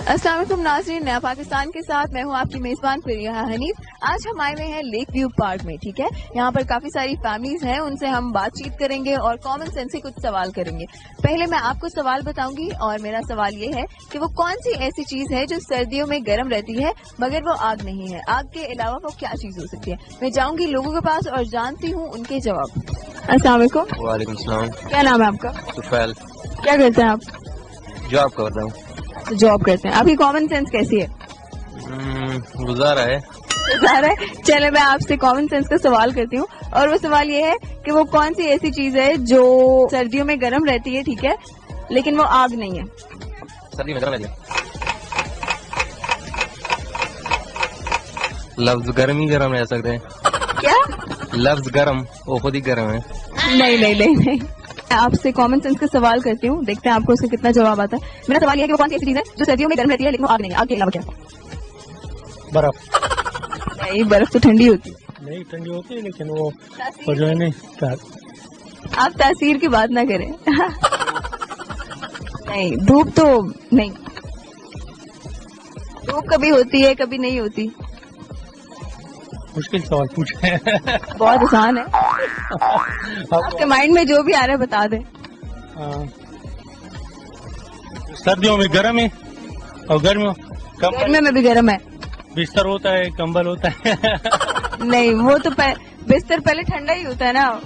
अस्सलाम वालेकुम नाज़रीन, नया पाकिस्तान के साथ मैं हूं आपकी मेजबान फरिया हनीफ। आज हम आए हुए हैं लेक व्यू पार्क में। ठीक है, यहाँ पर काफी सारी फैमिलीज हैं, उनसे हम बातचीत करेंगे और कॉमन सेंस से कुछ सवाल करेंगे। पहले मैं आपको सवाल बताऊंगी और मेरा सवाल ये है कि वो कौन सी ऐसी चीज है जो सर्दियों में गर्म रहती है मगर वो आग नहीं है। आग के अलावा वो क्या चीज हो सकती है? मैं जाऊंगी लोगों के पास और जानती हूँ उनके जवाब। अस्सलाम वालेकुम। वालेकुम सलाम। क्या नाम है आपका? सुफैल। क्या करते हैं आप? जॉब करता हूँ। जॉब करते हैं। आपकी कॉमन सेंस कैसी है? गुजारा है। गुजारा है। चले मैं आपसे कॉमन सेंस का सवाल करती हूँ और वो सवाल ये है कि वो कौन सी ऐसी चीज है जो सर्दियों में गर्म रहती है, ठीक है, लेकिन वो आग नहीं है। सर्दी में गर्म रहती है। लफ्ज गर्म ही गर्म रह सकते हैं। क्या लफ्ज गर्म वो खुद ही गर्म है। नहीं नहीं नहीं नहीं। आपसे कॉमन सेंस का सवाल करती हूँ, देखते हैं आपको उसका कितना जवाब आता है। मेरा सवाल ये है कि वो कौन सी ऐसी चीज है जो सर्दियों में गर्म रहती है लेकिन वो आग नहीं है। आग के अलावा क्या? बर्फ। नहीं, बर्फ तो ठंडी होती है। नहीं ठंडी होती है लेकिन वो जो है नहीं। आप तासीर की बात ना करें। नहीं, धूप तो नहीं। धूप कभी होती है कभी नहीं होती। मुश्किल सवाल पूछे। बहुत आसान है। आपके माइंड में जो भी आ रहा है बता दें। सर्दियों में गर्म है और गर्मियों गर्मियों में भी गर्म है। बिस्तर होता है, कंबल होता है। नहीं, वो तो बिस्तर पहले ठंडा ही होता है ना।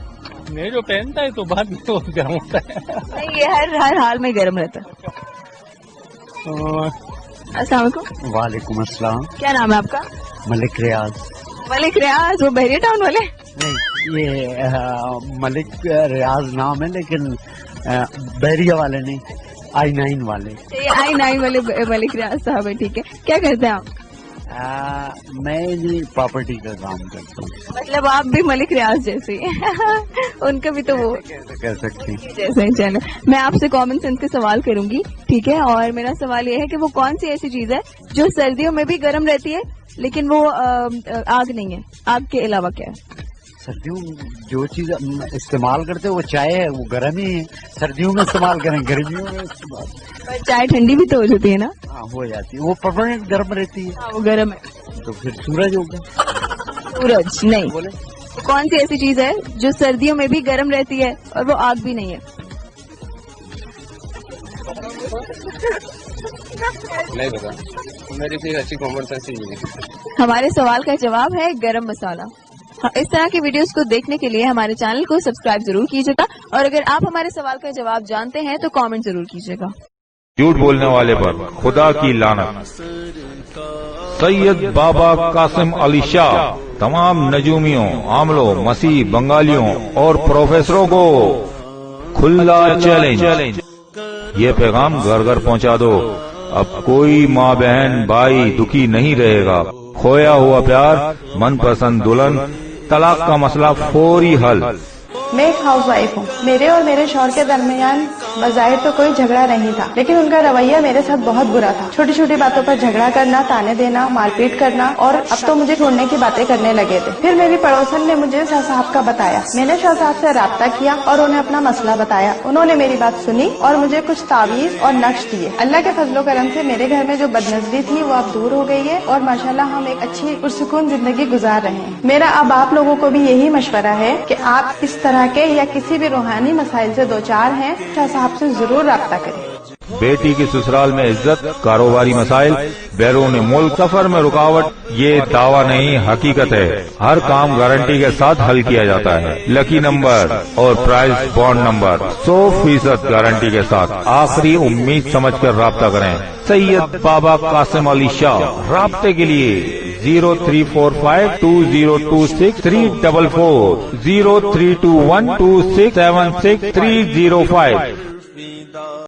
नहीं, जो पहनता है तो बाद में तो गर्म होता है। नहीं, ये हर हाल में गर्म रहता है। अस्सलाम वालेकुम। वालेकुम अस्सलाम। क्या नाम है आपका? मलिक रियाज। मलिक रियाज, वो बहरिया टाउन वाले? नहीं, ये मलिक रियाज नाम है लेकिन बहरिया वाले नहीं, I9 वाले। ये I9 वाले मलिक रियाज साहब है, ठीक है। क्या करते हैं आप? मैं जी प्रॉपर्टी का काम करता हूँ। मतलब आप भी मलिक रियाज जैसे ही। उनका भी तो वो कैसे कह सकती। जैसे। चलो मैं आपसे कॉमन सेंस के सवाल करूंगी, ठीक है, और मेरा सवाल ये है कि वो कौन सी ऐसी चीज है जो सर्दियों में भी गर्म रहती है लेकिन वो आग नहीं है। आग के अलावा क्या है? सर्दियों में जो चीज इस्तेमाल करते हैं वो चाय है, वो गर्म ही है। सर्दियों में इस्तेमाल करें, गर्मियों में इस्तेमाल। पर चाय ठंडी भी तो हो जाती है ना। हाँ, हो जाती है, वो परमानेंट गर्म रहती है। हाँ, वो गर्म है। तो फिर सूरज होगा। सूरज नहीं। बोले कौन सी ऐसी चीज है जो सर्दियों में भी गर्म रहती है और वो आग भी नहीं है? नहीं पता, मेरी भी अच्छी कॉमन सेंस ही नहीं है। हमारे सवाल का जवाब है गरम मसाला। इस तरह की वीडियोस को देखने के लिए हमारे चैनल को सब्सक्राइब जरूर कीजिएगा और अगर आप हमारे सवाल का जवाब जानते हैं तो कमेंट जरूर कीजिएगा। झूठ बोलने वाले पर खुदा की लानत। सैयद बाबा कासिम अली शाह तमाम नजूमियों, आमलों, मसीह, बंगालियों और प्रोफेसरों को खुला चैलेंज। ये पैगाम घर घर पहुंचा दो। अब कोई माँ बहन भाई दुखी नहीं रहेगा। खोया हुआ प्यार, मनपसंद दुल्हन, तलाक का मसला फौरी हल। मैं एक हाउस वाइफ हूँ। मेरे और मेरे शौहर के दरमियान बज़ाहिर तो कोई झगड़ा नहीं था, लेकिन उनका रवैया मेरे साथ बहुत बुरा था। छोटी छोटी बातों पर झगड़ा करना, ताने देना, मारपीट करना और अब तो मुझे छोड़ने की बातें करने लगे थे। फिर मेरी पड़ोसन ने मुझे शाह साहब का बताया। मैंने शाह साहब से राब्ता किया और उन्हें अपना मसला बताया। उन्होंने मेरी बात सुनी और मुझे कुछ तावीज और नक्श दिए। अल्लाह के फजलो करम से मेरे घर में जो बदनजरी थी वो अब दूर हो गई है और माशाल्लाह हम एक अच्छी पुरसुकून जिंदगी गुजार रहे हैं। मेरा अब आप लोगों को भी यही मशवरा है कि आप इस तरह के या किसी भी रूहानी मसाइल से दो चार हैं, शाह साहब से जरूर राब्ता करें। बेटी की ससुराल में इज्जत, कारोबारी मसाइल, बैरून मुल्क, सफर में रुकावट, ये दावा नहीं हकीकत है। हर काम गारंटी के साथ हल किया जाता है। लकी नंबर और प्राइस बॉन्ड नंबर 100% गारंटी के साथ। आखिरी उम्मीद समझकर राब्ता करें। सैयद बाबा कासिम अली शाह। राब्ते के लिए 03452026 344 03212676 305।